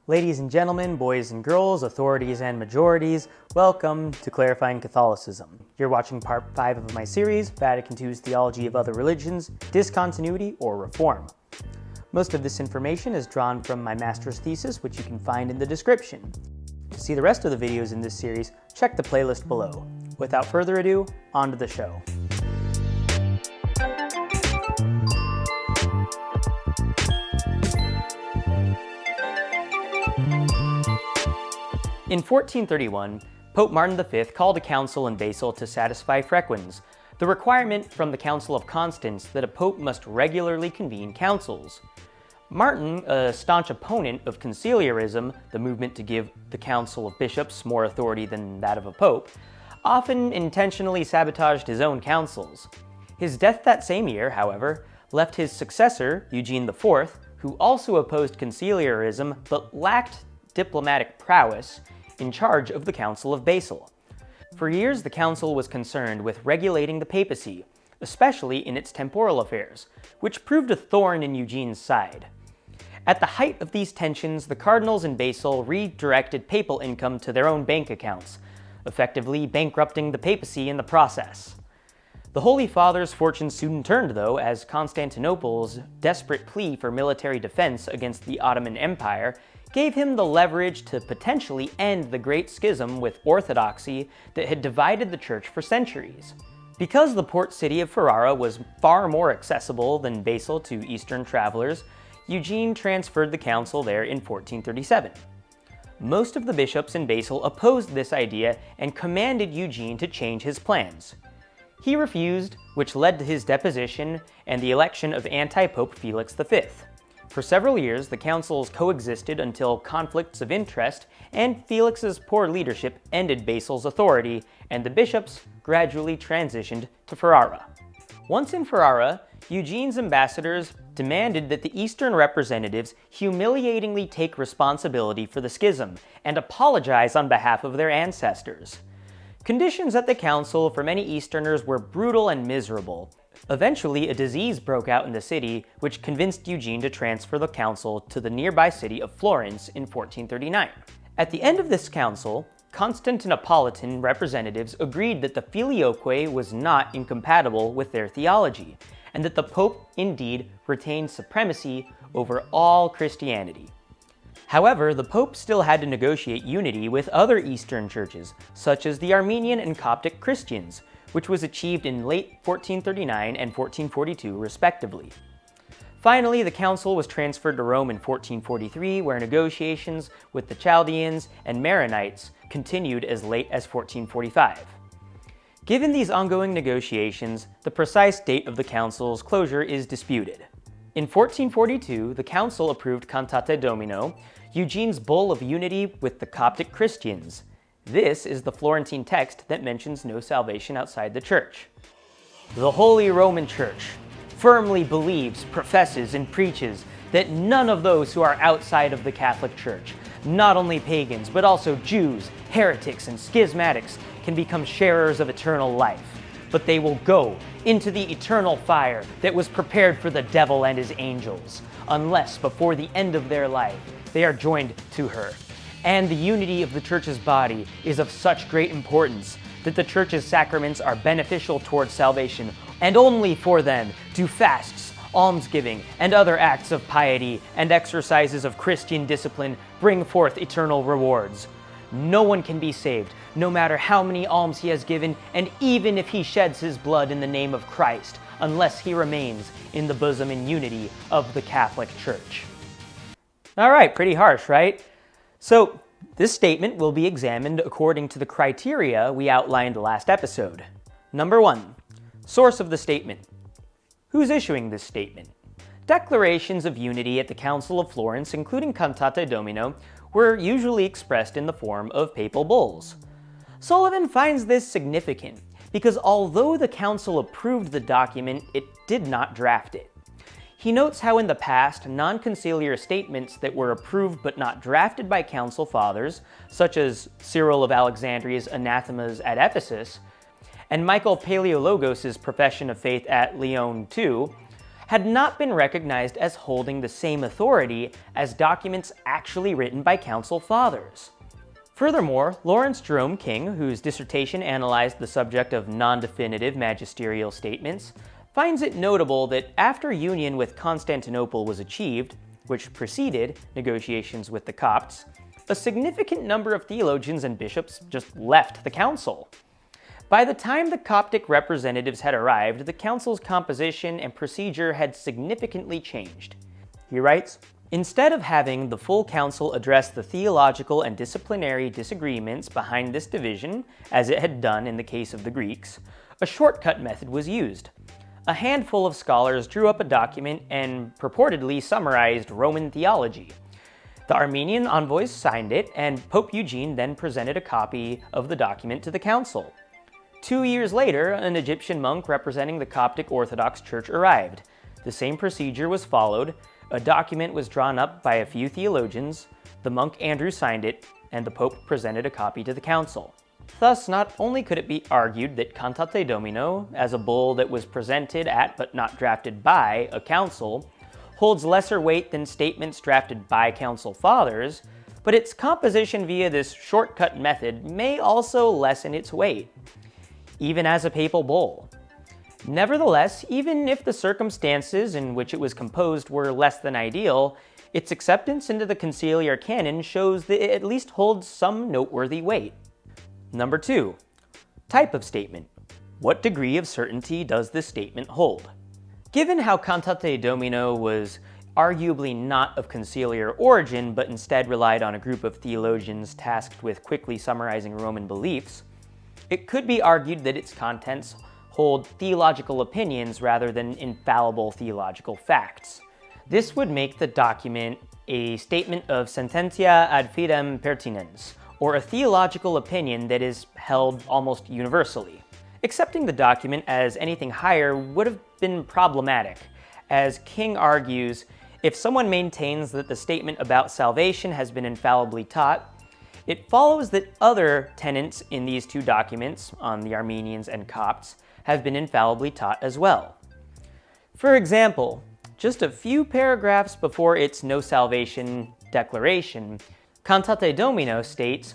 Ladies and gentlemen, boys and girls, authorities and majorities, welcome to Clarifying Catholicism. You're watching part 5 of my series, Vatican II's Theology of Other Religions, Discontinuity or Reform. Most of this information is drawn from my master's thesis, which you can find in the description. To see the rest of the videos in this series, check the playlist below. Without further ado, on to the show. In 1431, Pope Martin V called a council in Basel to satisfy frequens, the requirement from the Council of Constance that a pope must regularly convene councils. Martin, a staunch opponent of conciliarism, the movement to give the Council of Bishops more authority than that of a pope, often intentionally sabotaged his own councils. His death that same year, however, left his successor, Eugene IV, who also opposed conciliarism but lacked diplomatic prowess, in charge of the Council of Basel. For years, the council was concerned with regulating the papacy, especially in its temporal affairs, which proved a thorn in Eugene's side. At the height of these tensions, the cardinals in Basel redirected papal income to their own bank accounts, effectively bankrupting the papacy in the process. The Holy Father's fortune soon turned, though, as Constantinople's desperate plea for military defense against the Ottoman Empire gave him the leverage to potentially end the Great Schism with Orthodoxy that had divided the Church for centuries. Because the port city of Ferrara was far more accessible than Basel to Eastern travelers, Eugene transferred the council there in 1437. Most of the bishops in Basel opposed this idea and commanded Eugene to change his plans. He refused, which led to his deposition and the election of anti-pope Felix V. For several years, the councils coexisted until conflicts of interest and Felix's poor leadership ended Basel's authority, and the bishops gradually transitioned to Ferrara. Once in Ferrara, Eugene's ambassadors demanded that the Eastern representatives humiliatingly take responsibility for the schism and apologize on behalf of their ancestors. Conditions at the council for many Easterners were brutal and miserable. Eventually, a disease broke out in the city, which convinced Eugene to transfer the council to the nearby city of Florence in 1439. At the end of this council, Constantinopolitan representatives agreed that the filioque was not incompatible with their theology, and that the Pope indeed retained supremacy over all Christianity. However, the Pope still had to negotiate unity with other Eastern churches, such as the Armenian and Coptic Christians, which was achieved in late 1439 and 1442 respectively. Finally, the council was transferred to Rome in 1443, where negotiations with the Chaldeans and Maronites continued as late as 1445. Given these ongoing negotiations, the precise date of the council's closure is disputed. In 1442, the council approved Cantate Domino, Eugene's bull of unity with the Coptic Christians. This is the Florentine text that mentions no salvation outside the Church. The Holy Roman Church firmly believes, professes, and preaches that none of those who are outside of the Catholic Church, not only pagans, but also Jews, heretics, and schismatics, can become sharers of eternal life, but they will go into the eternal fire that was prepared for the devil and his angels, unless before the end of their life they are joined to her. And the unity of the Church's body is of such great importance that the Church's sacraments are beneficial towards salvation, and only for them do fasts, almsgiving, and other acts of piety and exercises of Christian discipline bring forth eternal rewards. No one can be saved, no matter how many alms he has given, and even if he sheds his blood in the name of Christ, unless he remains in the bosom and unity of the Catholic Church. All right, pretty harsh, right? So, this statement will be examined according to the criteria we outlined last episode. Number 1. Source of the statement. Who's issuing this statement? Declarations of unity at the Council of Florence, including Cantate Domino, were usually expressed in the form of papal bulls. Sullivan finds this significant because although the council approved the document, it did not draft it. He notes how in the past, non-conciliar statements that were approved but not drafted by council fathers, such as Cyril of Alexandria's anathemas at Ephesus, and Michael Paleologos' profession of faith at Lyon II, had not been recognized as holding the same authority as documents actually written by council fathers. Furthermore, Lawrence Jerome King, whose dissertation analyzed the subject of non-definitive magisterial statements, finds it notable that after union with Constantinople was achieved, which preceded negotiations with the Copts, a significant number of theologians and bishops just left the council. By the time the Coptic representatives had arrived, the council's composition and procedure had significantly changed. He writes, "Instead of having the full council address the theological and disciplinary disagreements behind this division, as it had done in the case of the Greeks, a shortcut method was used. A handful of scholars drew up a document and purportedly summarized Roman theology. The Armenian envoys signed it, and Pope Eugene then presented a copy of the document to the council. 2 years later, an Egyptian monk representing the Coptic Orthodox Church arrived. The same procedure was followed. A document was drawn up by a few theologians, the monk Andrew signed it, and the Pope presented a copy to the council." Thus, not only could it be argued that Cantate Domino, as a bull that was presented at but not drafted by a council, holds lesser weight than statements drafted by council fathers, but its composition via this shortcut method may also lessen its weight, even as a papal bull. Nevertheless, even if the circumstances in which it was composed were less than ideal, its acceptance into the conciliar canon shows that it at least holds some noteworthy weight. Number 2. Type of statement. What degree of certainty does this statement hold? Given how Cantate Domino was arguably not of conciliar origin, but instead relied on a group of theologians tasked with quickly summarizing Roman beliefs, it could be argued that its contents hold theological opinions rather than infallible theological facts. This would make the document a statement of sententia ad fidem pertinens, or a theological opinion that is held almost universally. Accepting the document as anything higher would have been problematic. As King argues, if someone maintains that the statement about salvation has been infallibly taught, it follows that other tenets in these two documents, on the Armenians and Copts, have been infallibly taught as well. For example, just a few paragraphs before its no salvation declaration, Cantate Domino states,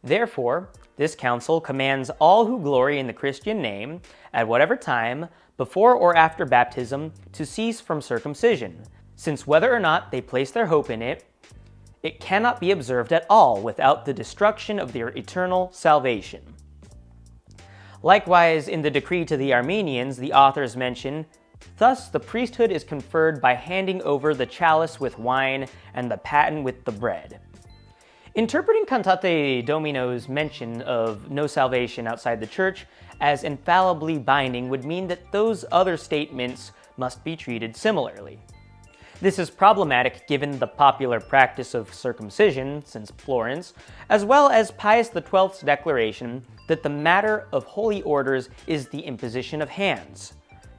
"Therefore, this council commands all who glory in the Christian name, at whatever time, before or after baptism, to cease from circumcision, since whether or not they place their hope in it, it cannot be observed at all without the destruction of their eternal salvation." Likewise, in the decree to the Armenians, the authors mention, "Thus the priesthood is conferred by handing over the chalice with wine and the paten with the bread." Interpreting Cantate Domino's mention of no salvation outside the church as infallibly binding would mean that those other statements must be treated similarly. This is problematic given the popular practice of circumcision since Florence, as well as Pius XII's declaration that the matter of holy orders is the imposition of hands.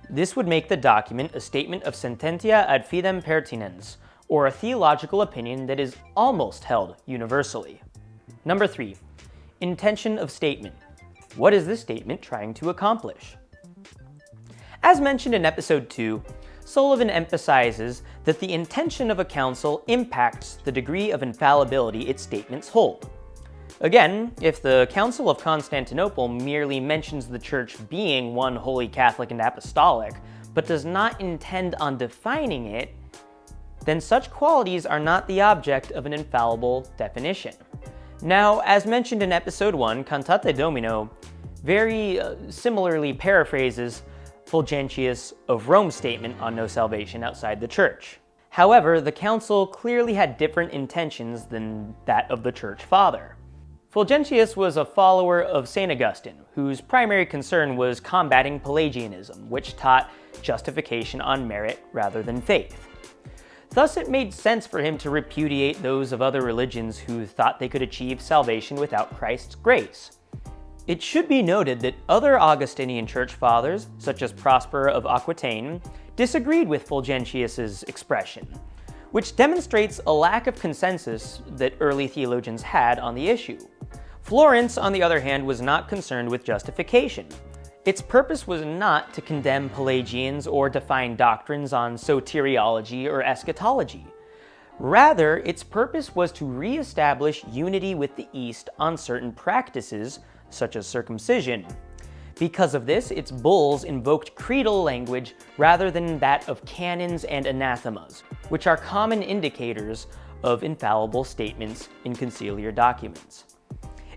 This would make the document a statement of sententia ad fidem pertinens, or a theological opinion that is almost held universally. Number 3. Intention of statement. What is this statement trying to accomplish? As mentioned in episode 2, Sullivan emphasizes that the intention of a council impacts the degree of infallibility its statements hold. Again, if the Council of Constantinople merely mentions the Church being one holy Catholic and apostolic, but does not intend on defining it, then such qualities are not the object of an infallible definition. Now, as mentioned in episode 1, Cantate Domino very similarly paraphrases Fulgentius of Rome's statement on no salvation outside the Church. However, the council clearly had different intentions than that of the Church Father. Fulgentius was a follower of St. Augustine, whose primary concern was combating Pelagianism, which taught justification on merit rather than faith. Thus, it made sense for him to repudiate those of other religions who thought they could achieve salvation without Christ's grace. It should be noted that other Augustinian church fathers, such as Prosper of Aquitaine, disagreed with Fulgentius's expression, which demonstrates a lack of consensus that early theologians had on the issue. Florence, on the other hand, was not concerned with justification. Its purpose was not to condemn Pelagians or define doctrines on soteriology or eschatology. Rather, its purpose was to re-establish unity with the East on certain practices, such as circumcision. Because of this, its bulls invoked creedal language rather than that of canons and anathemas, which are common indicators of infallible statements in conciliar documents.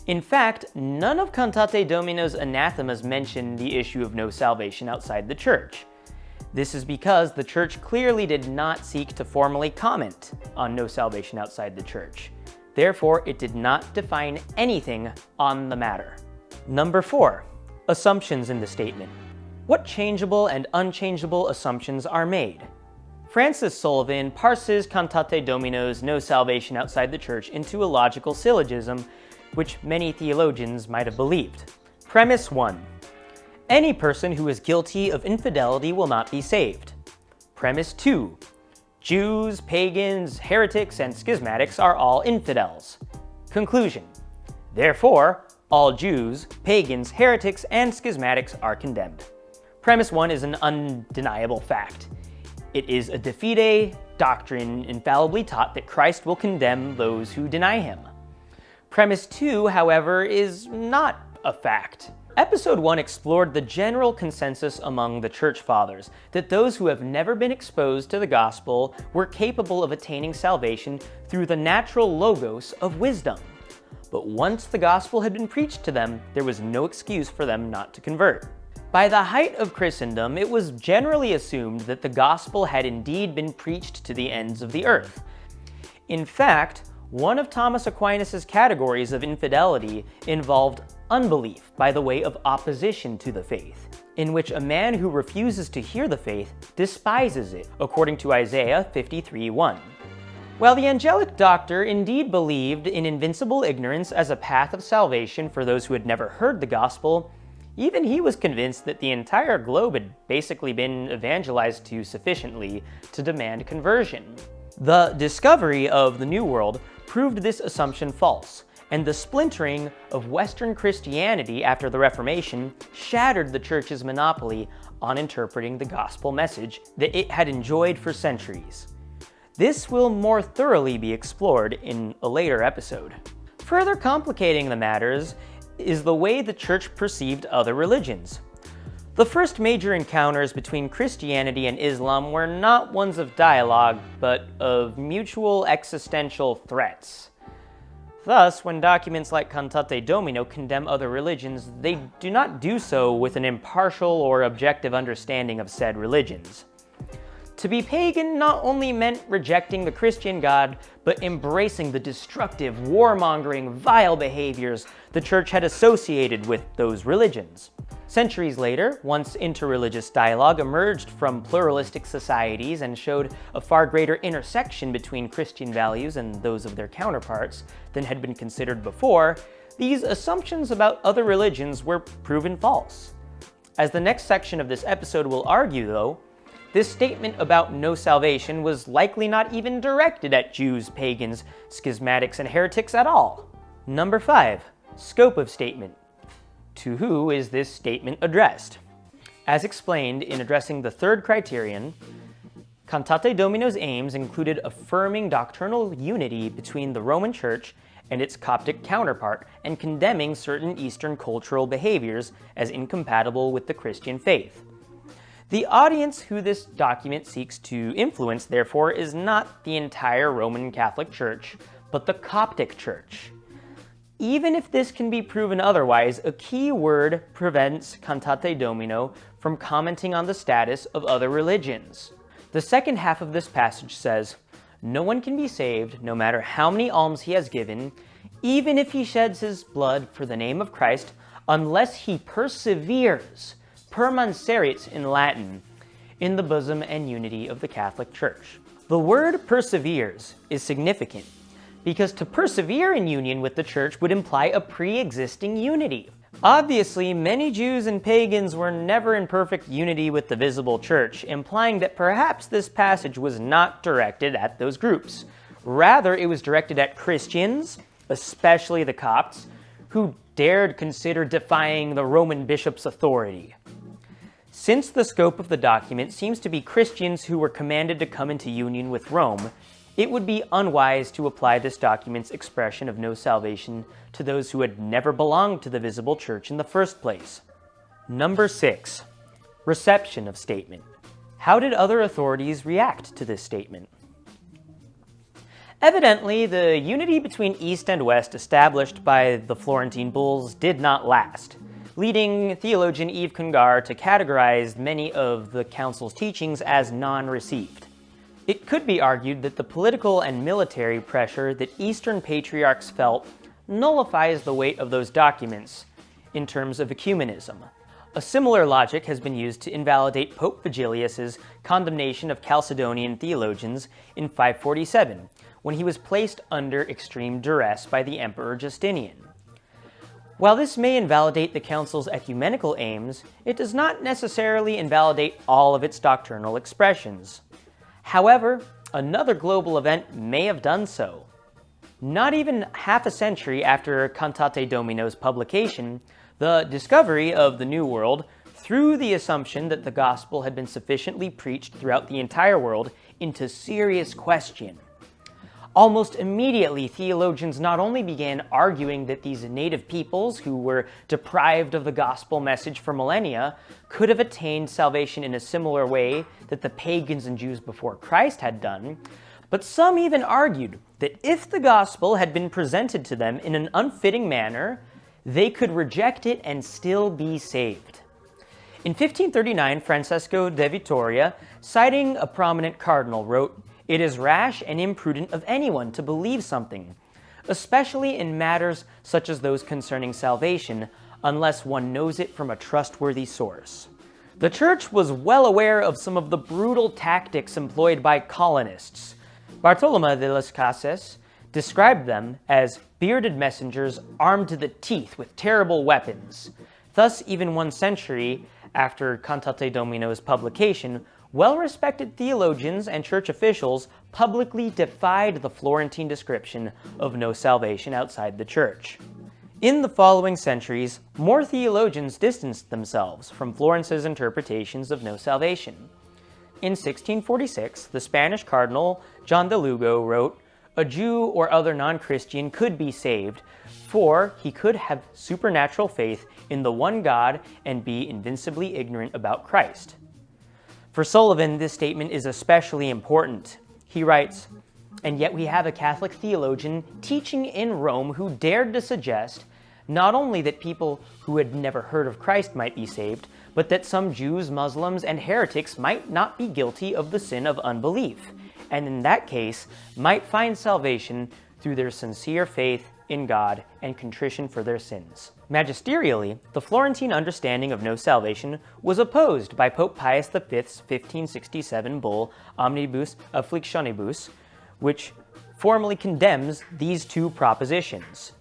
In fact, none of Cantate Domino's anathemas mention the issue of no salvation outside the Church. This is because the Church clearly did not seek to formally comment on no salvation outside the Church. Therefore, it did not define anything on the matter. Number 4. Assumptions in the statement. What changeable and unchangeable assumptions are made? Francis Sullivan parses Cantate Domino's no salvation outside the Church into a logical syllogism, which many theologians might have believed. Premise 1. Any person who is guilty of infidelity will not be saved. Premise 2. Jews, pagans, heretics, and schismatics are all infidels. Conclusion. Therefore, all Jews, pagans, heretics, and schismatics are condemned. Premise 1 is an undeniable fact. It is a de fide doctrine infallibly taught that Christ will condemn those who deny him. Premise 2, however, is not a fact. Episode 1 explored the general consensus among the Church Fathers that those who have never been exposed to the gospel were capable of attaining salvation through the natural logos of wisdom. But once the gospel had been preached to them, there was no excuse for them not to convert. By the height of Christendom, it was generally assumed that the gospel had indeed been preached to the ends of the earth. In fact, one of Thomas Aquinas' categories of infidelity involved unbelief by the way of opposition to the faith, in which a man who refuses to hear the faith despises it, according to Isaiah 53:1. While the angelic doctor indeed believed in invincible ignorance as a path of salvation for those who had never heard the gospel, even he was convinced that the entire globe had basically been evangelized to sufficiently to demand conversion. The discovery of the New World proved this assumption false, and the splintering of Western Christianity after the Reformation shattered the Church's monopoly on interpreting the gospel message that it had enjoyed for centuries. This will more thoroughly be explored in a later episode. Further complicating the matters is the way the Church perceived other religions. The first major encounters between Christianity and Islam were not ones of dialogue, but of mutual existential threats. Thus, when documents like Cantate Domino condemn other religions, they do not do so with an impartial or objective understanding of said religions. To be pagan not only meant rejecting the Christian God, but embracing the destructive, warmongering, vile behaviors the Church had associated with those religions. Centuries later, once interreligious dialogue emerged from pluralistic societies and showed a far greater intersection between Christian values and those of their counterparts than had been considered before, these assumptions about other religions were proven false. As the next section of this episode will argue, though, this statement about no salvation was likely not even directed at Jews, pagans, schismatics, and heretics at all. Number 5. Scope of statement. To who is this statement addressed? As explained in addressing the third criterion, Cantate Domino's aims included affirming doctrinal unity between the Roman Church and its Coptic counterpart and condemning certain Eastern cultural behaviors as incompatible with the Christian faith. The audience who this document seeks to influence, therefore, is not the entire Roman Catholic Church, but the Coptic Church. Even if this can be proven otherwise, a key word prevents Cantate Domino from commenting on the status of other religions. The second half of this passage says, "No one can be saved, no matter how many alms he has given, even if he sheds his blood for the name of Christ, unless he perseveres," permanserit in Latin, "in the bosom and unity of the Catholic Church." The word perseveres is significant, because to persevere in union with the Church would imply a pre-existing unity. Obviously, many Jews and pagans were never in perfect unity with the visible Church, implying that perhaps this passage was not directed at those groups. Rather, it was directed at Christians, especially the Copts, who dared consider defying the Roman bishop's authority. Since the scope of the document seems to be Christians who were commanded to come into union with Rome, it would be unwise to apply this document's expression of no salvation to those who had never belonged to the visible church in the first place. Number 6. Reception of statement. How did other authorities react to this statement? Evidently, the unity between East and West established by the Florentine bulls did not last, leading theologian Yves Congar to categorize many of the council's teachings as non-received. It could be argued that the political and military pressure that Eastern patriarchs felt nullifies the weight of those documents in terms of ecumenism. A similar logic has been used to invalidate Pope Vigilius's condemnation of Chalcedonian theologians in 547, when he was placed under extreme duress by the Emperor Justinian. While this may invalidate the Council's ecumenical aims, it does not necessarily invalidate all of its doctrinal expressions. However, another global event may have done so. Not even half a century after Cantate Domino's publication, the discovery of the New World threw the assumption that the gospel had been sufficiently preached throughout the entire world into serious question. Almost immediately, theologians not only began arguing that these native peoples who were deprived of the gospel message for millennia could have attained salvation in a similar way that the pagans and Jews before Christ had done, but some even argued that if the gospel had been presented to them in an unfitting manner, they could reject it and still be saved. In 1539, Francesco de Vittoria, citing a prominent cardinal, wrote, "It is rash and imprudent of anyone to believe something, especially in matters such as those concerning salvation, unless one knows it from a trustworthy source." The Church was well aware of some of the brutal tactics employed by colonists. Bartolomé de las Casas described them as bearded messengers armed to the teeth with terrible weapons. Thus, even 1 century after Cantate Domino's publication, well-respected theologians and church officials publicly defied the Florentine description of no salvation outside the church. In the following centuries, more theologians distanced themselves from Florence's interpretations of no salvation. In 1646, the Spanish cardinal John de Lugo wrote, "A Jew or other non-Christian could be saved, for he could have supernatural faith in the one God and be invincibly ignorant about Christ." For Sullivan, this statement is especially important. He writes, "And yet we have a Catholic theologian teaching in Rome who dared to suggest not only that people who had never heard of Christ might be saved, but that some Jews, Muslims, and heretics might not be guilty of the sin of unbelief, and in that case might find salvation through their sincere faith in God and contrition for their sins." Magisterially, the Florentine understanding of no salvation was opposed by Pope Pius V's 1567 bull Omnibus Afflictionibus, which formally condemns these two propositions.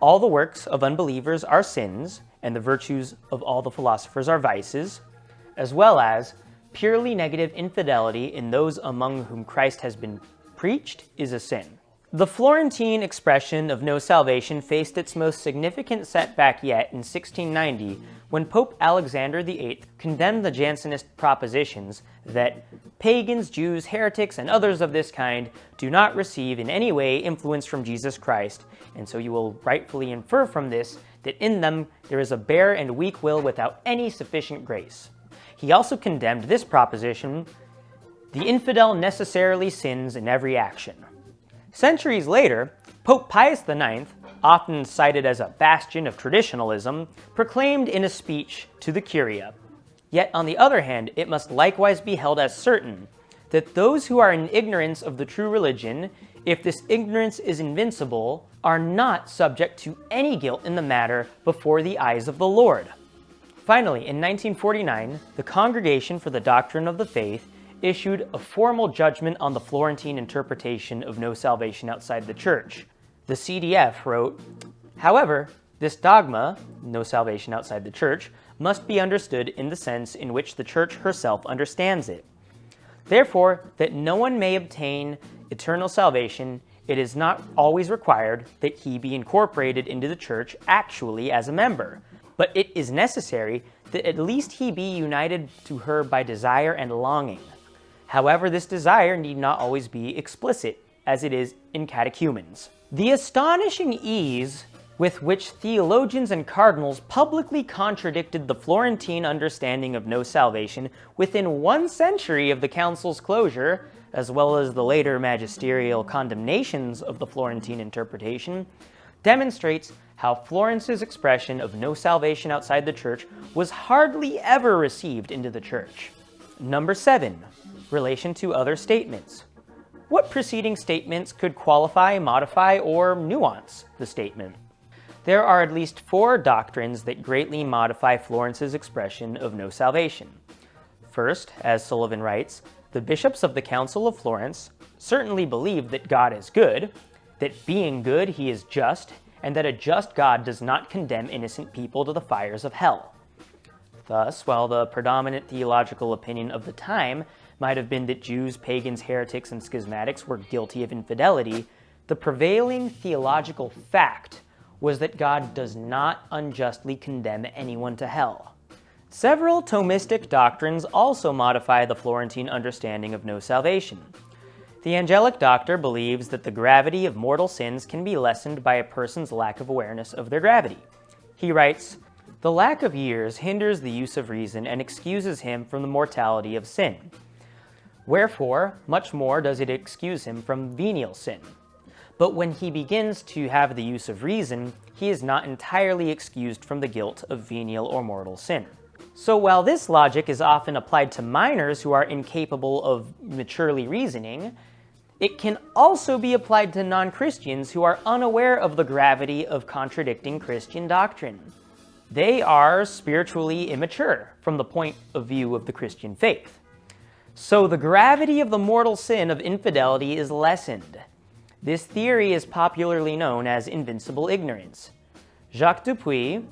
All the works of unbelievers are sins, and the virtues of all the philosophers are vices, as well as purely negative infidelity in those among whom Christ has been preached is a sin. The Florentine expression of no salvation faced its most significant setback yet in 1690, when Pope Alexander VIII condemned the Jansenist propositions that pagans, Jews, heretics, and others of this kind do not receive in any way influence from Jesus Christ, and so you will rightfully infer from this that in them there is a bare and weak will without any sufficient grace. He also condemned this proposition, "The infidel necessarily sins in every action." Centuries later, Pope Pius IX, often cited as a bastion of traditionalism, proclaimed in a speech to the Curia, "Yet on the other hand, it must likewise be held as certain that those who are in ignorance of the true religion, if this ignorance is invincible, are not subject to any guilt in the matter before the eyes of the Lord." Finally, in 1949, the Congregation for the Doctrine of the Faith issued a formal judgment on the Florentine interpretation of no salvation outside the Church. The CDF wrote, "However, this dogma, no salvation outside the Church, must be understood in the sense in which the Church herself understands it. Therefore, that no one may obtain eternal salvation, it is not always required that he be incorporated into the Church actually as a member, but it is necessary that at least he be united to her by desire and longing. However, this desire need not always be explicit, as it is in catechumens. The astonishing ease with which theologians and cardinals publicly contradicted the Florentine understanding of no salvation within 1 century of the council's closure, as well as the later magisterial condemnations of the Florentine interpretation, demonstrates how Florence's expression of no salvation outside the church was hardly ever received into the church. Number 7. Relation to other statements. What preceding statements could qualify, modify, or nuance the statement? There are at least 4 doctrines that greatly modify Florence's expression of no salvation. First, as Sullivan writes, the bishops of the Council of Florence certainly believe that God is good, that being good he is just, and that a just God does not condemn innocent people to the fires of hell. Thus, while the predominant theological opinion of the time might have been that Jews, pagans, heretics, and schismatics were guilty of infidelity, the prevailing theological fact was that God does not unjustly condemn anyone to hell. Several Thomistic doctrines also modify the Florentine understanding of no salvation. The angelic doctor believes that the gravity of mortal sins can be lessened by a person's lack of awareness of their gravity. He writes, "The lack of years hinders the use of reason and excuses him from the mortality of sin. Wherefore, much more does it excuse him from venial sin. But when he begins to have the use of reason, he is not entirely excused from the guilt of venial or mortal sin." So while this logic is often applied to minors who are incapable of maturely reasoning, it can also be applied to non-Christians who are unaware of the gravity of contradicting Christian doctrine. They are spiritually immature from the point of view of the Christian faith. So the gravity of the mortal sin of infidelity is lessened. This theory is popularly known as invincible ignorance. Jacques Dupuy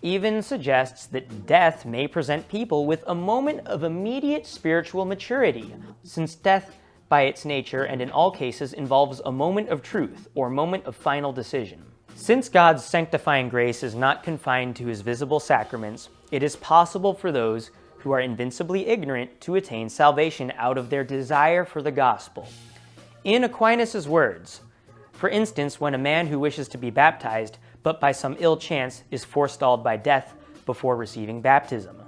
even suggests that death may present people with a moment of immediate spiritual maturity, since death by its nature and in all cases involves a moment of truth or moment of final decision. Since God's sanctifying grace is not confined to his visible sacraments, it is possible for those who are invincibly ignorant to attain salvation out of their desire for the gospel. In Aquinas' words, for instance, when a man who wishes to be baptized, but by some ill chance is forestalled by death before receiving baptism,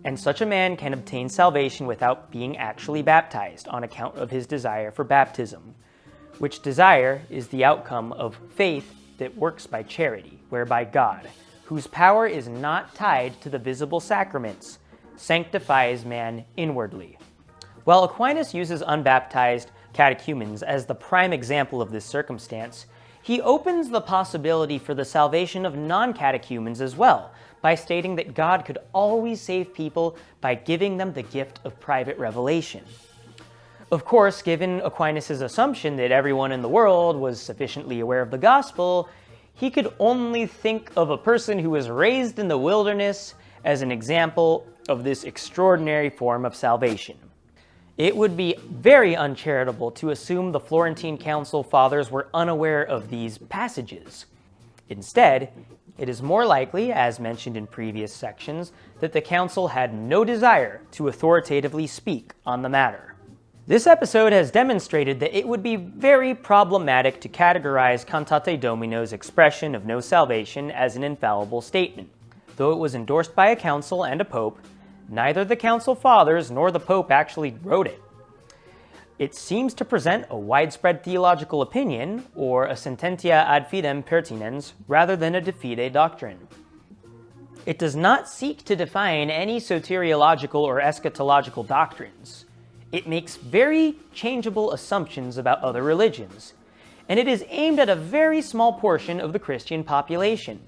and such a man can obtain salvation without being actually baptized on account of his desire for baptism, which desire is the outcome of faith that works by charity, whereby God, whose power is not tied to the visible sacraments, sanctifies man inwardly. While Aquinas uses unbaptized catechumens as the prime example of this circumstance, he opens the possibility for the salvation of non-catechumens as well, by stating that God could always save people by giving them the gift of private revelation. Of course, given Aquinas' assumption that everyone in the world was sufficiently aware of the gospel, he could only think of a person who was raised in the wilderness as an example of this extraordinary form of salvation. It would be very uncharitable to assume the Florentine Council Fathers were unaware of these passages. Instead, it is more likely, as mentioned in previous sections, that the Council had no desire to authoritatively speak on the matter. This episode has demonstrated that it would be very problematic to categorize Cantate Domino's expression of no salvation as an infallible statement. Though it was endorsed by a council and a pope, neither the Council Fathers nor the Pope actually wrote it. It seems to present a widespread theological opinion, or a sententia ad fidem pertinens, rather than a de fide doctrine. It does not seek to define any soteriological or eschatological doctrines. It makes very changeable assumptions about other religions, and it is aimed at a very small portion of the Christian population.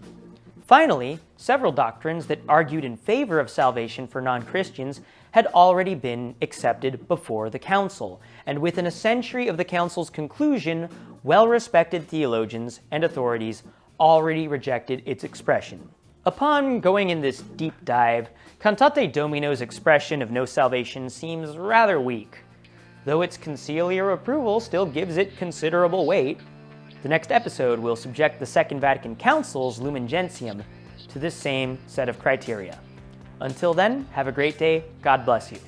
Finally, several doctrines that argued in favor of salvation for non-Christians had already been accepted before the council, and within a century of the council's conclusion, well-respected theologians and authorities already rejected its expression. Upon going in this deep dive, Cantate Domino's expression of no salvation seems rather weak, though its conciliar approval still gives it considerable weight. The next episode will subject the Second Vatican Council's Lumen Gentium to this same set of criteria. Until then, have a great day. God bless you.